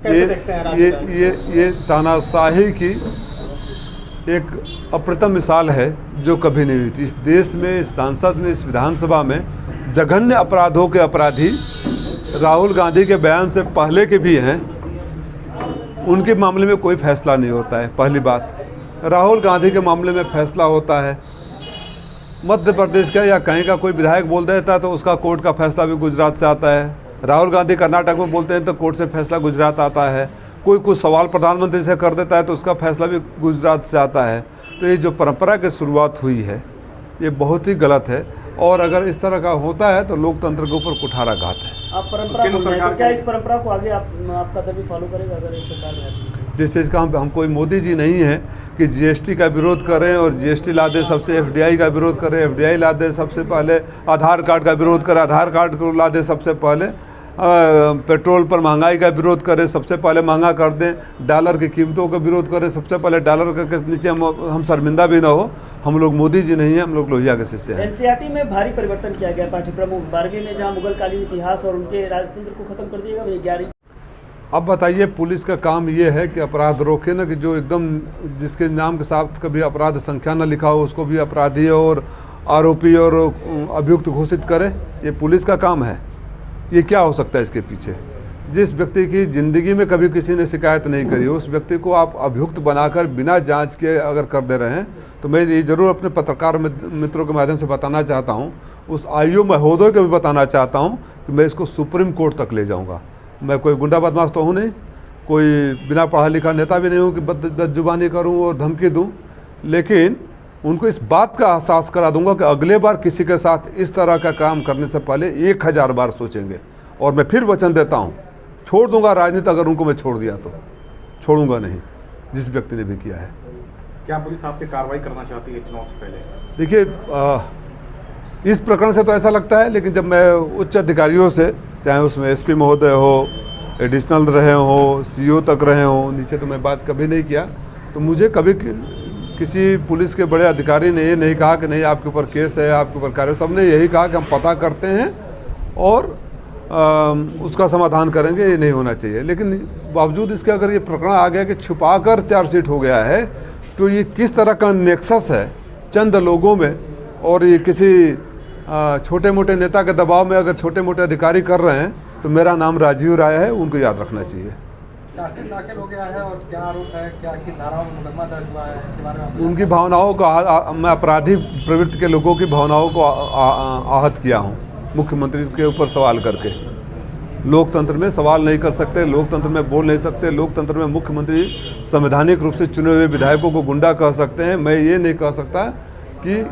कैसे देखते हैं ये तानाशाही की एक अप्रतिम मिसाल है जो कभी नहीं हुई थी। इस देश में, इस संसद में, इस विधानसभा में जघन्य अपराधों के अपराधी राहुल गांधी के बयान से पहले के भी हैं, उनके मामले में कोई फैसला नहीं होता है। पहली बात, राहुल गांधी के मामले में फैसला होता है मध्य प्रदेश का या कहीं का कोई विधायक बोल देता है तो उसका कोर्ट का फैसला भी गुजरात से आता है। राहुल गांधी कर्नाटक में बोलते हैं तो कोर्ट से फैसला गुजरात आता है। कोई कुछ सवाल प्रधानमंत्री से कर देता है तो उसका फैसला भी गुजरात से आता है। तो ये जो परंपरा की शुरुआत हुई है ये बहुत ही गलत है, और अगर इस तरह का होता है तो लोकतंत्र के ऊपर कुठाराघात है। आप परंपरा बोल रहे हैं, तो क्या इस परंपरा को आगे आपका दल भी फॉलो करेगा अगर इस सरकार में? जिस चीज़ का हम कोई मोदी जी नहीं है कि जीएसटी का विरोध करें और जीएसटी ला दें, सबसे एफडीआई का विरोध करें, एफडीआई ला दें सबसे पहले, आधार कार्ड का विरोध करें, आधार कार्ड को ला दें सबसे पहले, पेट्रोल पर महंगाई का विरोध करें, सबसे पहले महंगा कर दें, डॉलर की कीमतों का विरोध करें, सबसे पहले डॉलर के नीचे हम शर्मिंदा भी ना हो। हम लोग मोदी जी नहीं हैं, हम लोग लोहिया के शिष्य हैं। एनसीईआरटी में भारी परिवर्तन किया गया पाठ्यक्रम 12वीं में, जहां मुगल कालीन इतिहास और उनके राजतंत्र को खत्म कर दिएगा वही 11वीं। अब बताइए, पुलिस का काम ये है कि अपराध रोके ना, कि जो एकदम जिसके नाम के साथ कभी अपराध संख्या न लिखा हो उसको भी अपराधी और आरोपी और अभियुक्त घोषित करे। ये पुलिस का काम है। ये क्या हो सकता है इसके पीछे? जिस व्यक्ति की ज़िंदगी में कभी किसी ने शिकायत नहीं करी उस व्यक्ति को आप अभियुक्त बनाकर बिना जांच के अगर कर दे रहे हैं, तो मैं ये ज़रूर अपने पत्रकार मित्रों के माध्यम से बताना चाहता हूँ, उस आईओ महोदय को भी बताना चाहता हूँ कि मैं इसको सुप्रीम कोर्ट तक ले जाऊँगा। मैं कोई गुंडा बदमाश तो हूँ नहीं, कोई बिना पढ़ा लिखा नेता भी नहीं हूँ कि बदजुबानी करूँ और धमकी दूँ, लेकिन उनको इस बात का एहसास करा दूंगा कि अगले बार किसी के साथ इस तरह का काम करने से पहले 1000 बार सोचेंगे। और मैं फिर वचन देता हूँ, छोड़ दूंगा राजनीति। अगर उनको मैं छोड़ दिया तो छोड़ूंगा नहीं, जिस व्यक्ति ने भी किया है। क्या पुलिस आप पे कार्रवाई करना चाहती है चुनाव से पहले? देखिए, इस प्रकरण से तो ऐसा लगता है, लेकिन जब मैं उच्च अधिकारियों से, चाहे उसमें एसपी महोदय हो, एडिशनल रहे हो, सीओ तक रहे हो, नीचे तो मैं बात कभी नहीं किया, तो मुझे कभी किसी पुलिस के बड़े अधिकारी ने ये नहीं कहा कि नहीं आपके ऊपर केस है, आपके ऊपर कार्य। सबने यही कहा कि हम पता करते हैं और उसका समाधान करेंगे। ये नहीं होना चाहिए। लेकिन बावजूद इसके अगर ये प्रकरण आ गया कि छुपाकर चार्जशीट हो गया है, तो ये किस तरह का नेक्सस है चंद लोगों में, और ये किसी छोटे मोटे नेता के दबाव में अगर छोटे मोटे अधिकारी कर रहे हैं, तो मेरा नाम राजीव राय है, उनको याद रखना चाहिए। चार्जशीट दाखिल हो गया है और क्या आरोप है, क्या की धाराओं में मुकदमा दर्ज हुआ है, इसके बारे में? उनकी भावनाओं को मैं अपराधी प्रवृत्ति के लोगों की भावनाओं को आहत किया हूँ मुख्यमंत्री के ऊपर सवाल करके। लोकतंत्र में सवाल नहीं कर सकते, लोकतंत्र में बोल नहीं सकते, लोकतंत्र में मुख्यमंत्री संवैधानिक रूप से चुने हुए विधायकों को गुंडा कह सकते हैं। मैं ये नहीं कह सकता कि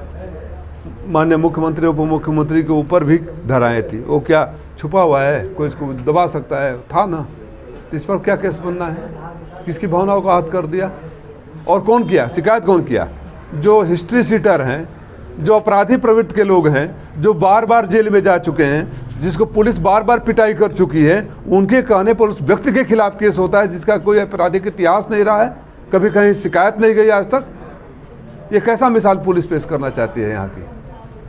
माननीय मुख्यमंत्री उप मुख्यमंत्री के ऊपर भी धाराएँ थी। वो क्या छुपा हुआ है, कोई इसको दबा सकता है? था ना। इस पर क्या केस बनना है? किसकी भावनाओं को आहत कर दिया? और कौन किया? शिकायत कौन किया? जो हिस्ट्री सीटर हैं, जो अपराधी प्रवृत्ति के लोग हैं, जो बार बार जेल में जा चुके हैं, जिसको पुलिस बार बार पिटाई कर चुकी है, उनके कहने पर उस व्यक्ति के खिलाफ केस होता है जिसका कोई आपराधिक इतिहास नहीं रहा है, कभी कहीं शिकायत नहीं गई आज तक। ये कैसा मिसाल पुलिस पेश करना चाहती है यहाँ की?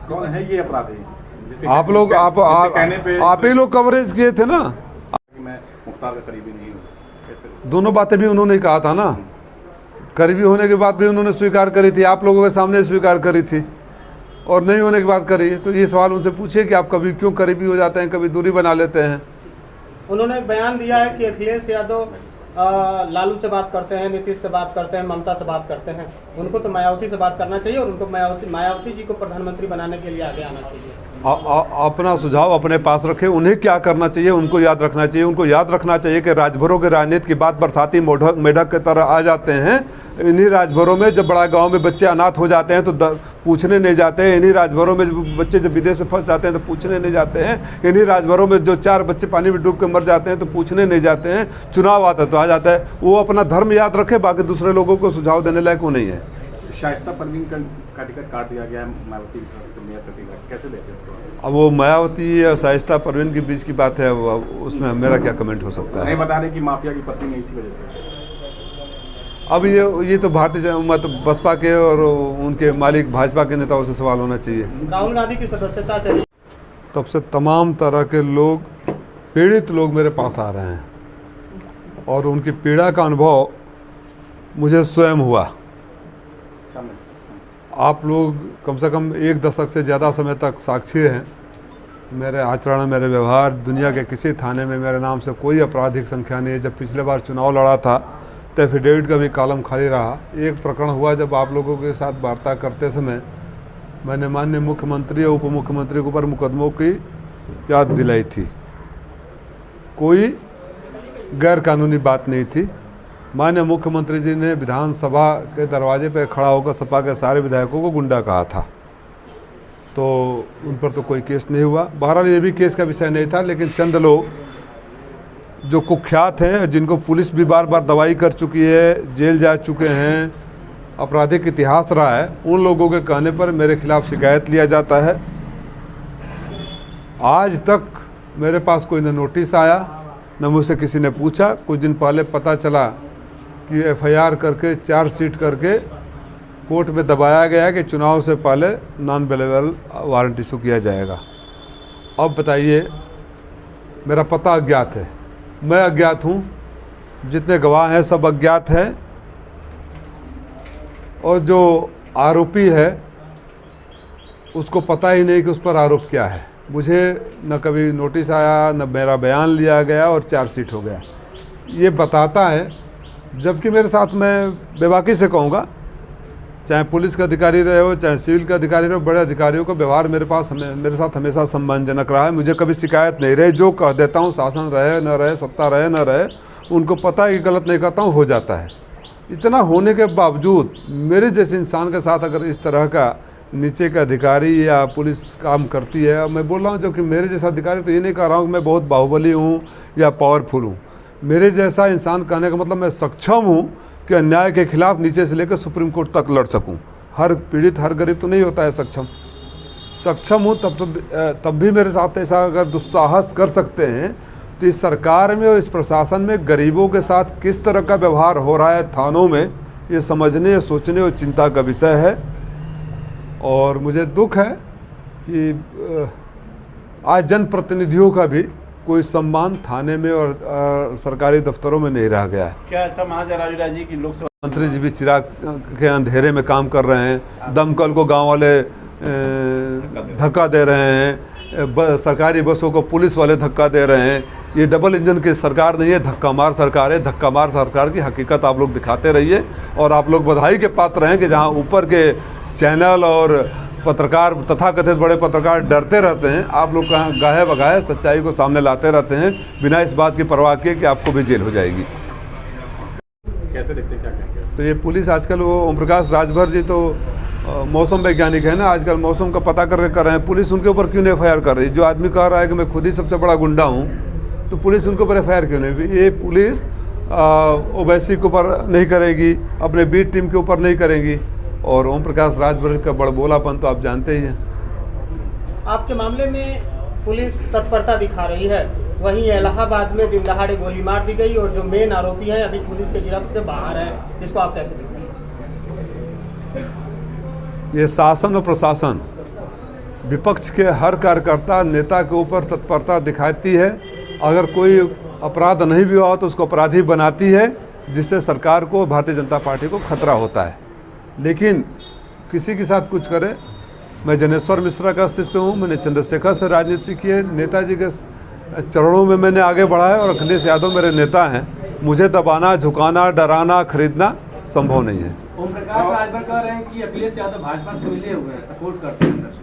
कौन है ये अपराधी? आप लोग आप ही लोग कवरेज किए थे ना। मैं मुख्तार का करीबी नहीं हूँ, कैसे? दोनों बातें भी उन्होंने कहा था ना। करीबी होने के बाद भी उन्होंने स्वीकार करी थी, आप लोगों के सामने स्वीकार करी थी, और नहीं होने के बाद करी। तो ये सवाल उनसे पूछिए कि आप कभी क्यों करीबी हो जाते हैं, कभी दूरी बना लेते हैं। उन्होंने बयान दिया है कि अखिलेश यादव लालू से बात करते हैं, नीतीश से बात करते हैं, ममता से बात करते हैं। उनको तो मायावती से बात करना चाहिए और उनको मायावती जी को प्रधानमंत्री बनाने के लिए आगे आना चाहिए। अपना सुझाव अपने पास रखें। उन्हें क्या करना चाहिए उनको याद रखना चाहिए। उनको याद रखना चाहिए कि राजभरों के राजनीति की बात बरसाती मेढक के तरह आ जाते हैं। इन्हीं राजभरों में जब बड़ा गांव में बच्चे अनाथ हो जाते हैं तो पूछने नहीं जाते हैं। इन्हीं राजभरों में जब बच्चे जब विदेश में फंस जाते हैं तो पूछने नहीं जाते हैं। इन्हीं राजभरों में जो 4 बच्चे पानी में डूब के मर जाते हैं तो पूछने नहीं जाते हैं। चुनाव आता तो आ जाता है। वो अपना धर्म याद रखे, बाकी दूसरे लोगों को सुझाव देने लायक वो नहीं है। शाइस्ता परवीन का टिकट काट दिया गया है मायावती से मेयर का टिकट, कैसे देते हैं इसको? अब वो मायावती या शाइस्ता परवीन के बीच की बात है, उसमें मेरा क्या कमेंट हो सकता है? नहीं बता रहे कि माफिया की पत्नी है इसी वजह से। अब ये तो भारतीय मतलब बसपा के और उनके मालिक भाजपा के नेताओं से सवाल होना चाहिए। राहुल गांधी की सदस्यता चली, तब से तमाम तरह के लोग, पीड़ित लोग मेरे पास आ रहे हैं। और उनकी पीड़ा का अनुभव मुझे स्वयं हुआ। सामने आप लोग कम से कम 1 दशक से ज़्यादा समय तक साक्षी हैं। मेरे आचरण, मेरे व्यवहार, दुनिया के किसी थाने में मेरे नाम से कोई आपराधिक संख्या नहीं है। जब पिछले बार चुनाव लड़ा था तो एफिडेविट का भी कॉलम खाली रहा। एक प्रकरण हुआ जब आप लोगों के साथ वार्ता करते समय मैंने माननीय मुख्यमंत्री और उप मुख्यमंत्री के ऊपर मुकदमों की याद दिलाई थी। कोई गैर कानूनी बात नहीं थी। माननीय मुख्यमंत्री जी ने विधानसभा के दरवाजे पर खड़ा होकर सपा के सारे विधायकों को गुंडा कहा था, तो उन पर तो कोई केस नहीं हुआ। बहरहाल ये भी केस का विषय नहीं था, लेकिन चंद लोग जो कुख्यात हैं, जिनको पुलिस भी बार बार दवाई कर चुकी है, जेल जा चुके हैं, आपराधिक इतिहास रहा है, उन लोगों के कहने पर मेरे खिलाफ शिकायत लिया जाता है। आज तक मेरे पास कोई न नोटिस आया, न मुझसे किसी ने पूछा। कुछ दिन पहले पता चला कि एफआईआर करके, चार्जशीट करके कोर्ट में दबाया गया कि चुनाव से पहले नॉन अवेलेबल वारंट इशू किया जाएगा। अब बताइए, मेरा पता अज्ञात है, मैं अज्ञात हूँ, जितने गवाह हैं सब अज्ञात हैं, और जो आरोपी है उसको पता ही नहीं कि उस पर आरोप क्या है। मुझे न कभी नोटिस आया, न मेरा बयान लिया गया और चार्जशीट हो गया। ये बताता है, जबकि मेरे साथ, मैं बेबाकी से कहूँगा, चाहे पुलिस का अधिकारी रहे हो, चाहे सिविल का अधिकारी रहे हो, बड़े अधिकारियों का व्यवहार मेरे साथ हमेशा सम्मानजनक रहा है। मुझे कभी शिकायत नहीं रही। जो कह देता हूँ, शासन रहे न रहे, सत्ता रहे न रहे, उनको पता है कि गलत नहीं करता हूँ, हो जाता है। इतना होने के बावजूद मेरे जैसे इंसान के साथ अगर इस तरह का नीचे का अधिकारी या पुलिस काम करती है, मैं बोल रहा हूँ जबकि मेरे जैसा अधिकारी, तो ये नहीं कह रहा हूँ कि मैं बहुत बाहुबली हूँ या पावरफुल हूँ। मेरे जैसा इंसान कहने का मतलब मैं सक्षम हूँ कि अन्याय के खिलाफ नीचे से लेकर सुप्रीम कोर्ट तक लड़ सकूं। हर पीड़ित, हर गरीब तो नहीं होता है सक्षम हूं। तब भी मेरे साथ ऐसा अगर दुस्साहस कर सकते हैं, तो इस सरकार में और इस प्रशासन में गरीबों के साथ किस तरह का व्यवहार हो रहा है थानों में, ये समझने, सोचने और चिंता का विषय है। और मुझे दुख है कि आज जनप्रतिनिधियों का भी कोई सम्मान थाने में और सरकारी दफ्तरों में नहीं रह गया है। क्या ऐसा महाराज जी की लोकसभा मंत्री जी भी चिराग के अंधेरे में काम कर रहे हैं। दमकल को गांव वाले धक्का दे रहे हैं, सरकारी बसों को पुलिस वाले धक्का दे रहे हैं। ये डबल इंजन की सरकार नहीं है, धक्का मार सरकार है। धक्का मार सरकार की हकीकत आप लोग दिखाते रहिए, और आप लोग बधाई के पात्र हैं कि जहां ऊपर के चैनल और पत्रकार, तथाकथित बड़े पत्रकार डरते रहते हैं, आप लोग कहाँ गाहे बगाहे सच्चाई को सामने लाते रहते हैं, बिना इस बात की परवाह किए कि आपको भी जेल हो जाएगी। कैसे देखते हैं, क्या कहेंगे? तो ये पुलिस आजकल, वो ओम प्रकाश राजभर जी तो मौसम वैज्ञानिक है ना, आजकल मौसम का पता करके कर रहे हैं। पुलिस उनके ऊपर क्यों नहीं एफआईआर कर रही? जो आदमी कह रहा है कि मैं खुद ही सबसे बड़ा गुंडा हूँ, तो पुलिस उनके ऊपर एफआईआर क्यों नहीं? ये पुलिस ओवैसी के ऊपर नहीं करेगी, अपने बीट टीम के ऊपर नहीं करेगी, और ओम प्रकाश राजभर का बड़बोलापन तो आप जानते ही हैं। आपके मामले में पुलिस तत्परता दिखा रही है, वहीं इलाहाबाद में दिन दहाड़े गोली मार दी गई, और जो मेन आरोपी है अभी पुलिस के गिरफ्त से बाहर है, इसको आप कैसे देखते हैं? ये शासन और प्रशासन विपक्ष के हर कार्यकर्ता, नेता के ऊपर तत्परता दिखाती है। अगर कोई अपराध नहीं भी हुआ तो उसको अपराधी बनाती है, जिससे सरकार को, भारतीय जनता पार्टी को खतरा होता है। लेकिन किसी के साथ कुछ करे, मैं जनेश्वर मिश्रा का शिष्य हूँ, मैंने चंद्रशेखर से राजनीति सीखी है, नेताजी के चरणों में मैंने आगे बढ़ा है, और अखिलेश यादव मेरे नेता हैं। मुझे दबाना, झुकाना, डराना, खरीदना संभव नहीं है। ओम प्रकाश राजभर कह रहे हैं कि अखिलेश यादव भाजपा से मिले हुए हैं, सपोर्ट करते हैं अंदर से।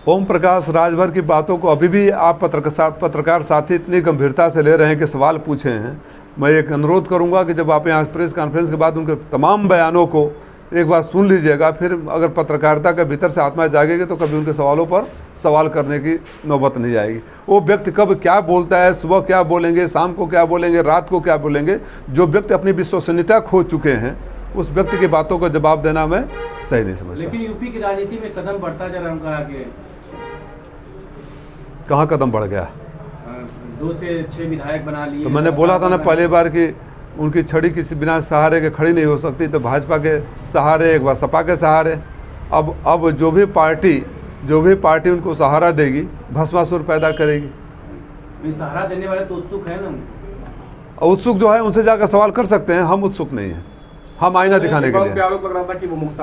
ओम प्रकाश राजभर की बातों को अभी भी आप पत्रकार साथी इतनी गंभीरता से ले रहे हैं कि सवाल पूछे हैं। मैं एक अनुरोध करूंगा कि जब आप यहाँ प्रेस कॉन्फ्रेंस के बाद उनके तमाम बयानों को एक बार सुन लीजिएगा, फिर अगर पत्रकारिता के भीतर से आत्मा जागेगी तो कभी उनके सवालों पर सवाल करने की नौबत नहीं आएगी। वो व्यक्ति कब क्या बोलता है, सुबह क्या बोलेंगे, शाम को क्या बोलेंगे, रात को क्या बोलेंगे, जो व्यक्ति अपनी विश्वसनीयता खो चुके हैं, उस व्यक्ति की बातों का जवाब देना मैं सही नहीं समझता। लेकिन यूपी की राजनीति में कदम बढ़ता जा रहा है उनका आगे। कहाँ कदम बढ़ गया? 2 से 6 विधायक बना लिए। तो मैंने बोला था ना पहली बार कि उनकी छड़ी किसी बिना सहारे के खड़ी नहीं हो सकती, तो भाजपा के सहारे, एक बार सपा के सहारे। अब जो भी पार्टी उनको सहारा देगी, भस्मासुर पैदा करेगी। ये सहारा देने वाले तो उत्सुक है ना। उत्सुक जो है उनसे जाकर सवाल कर सकते हैं, हम उत्सुक नहीं हैं, हम आईना दिखाने के लिए। आरोप लग रहा था कि वो मुख्तार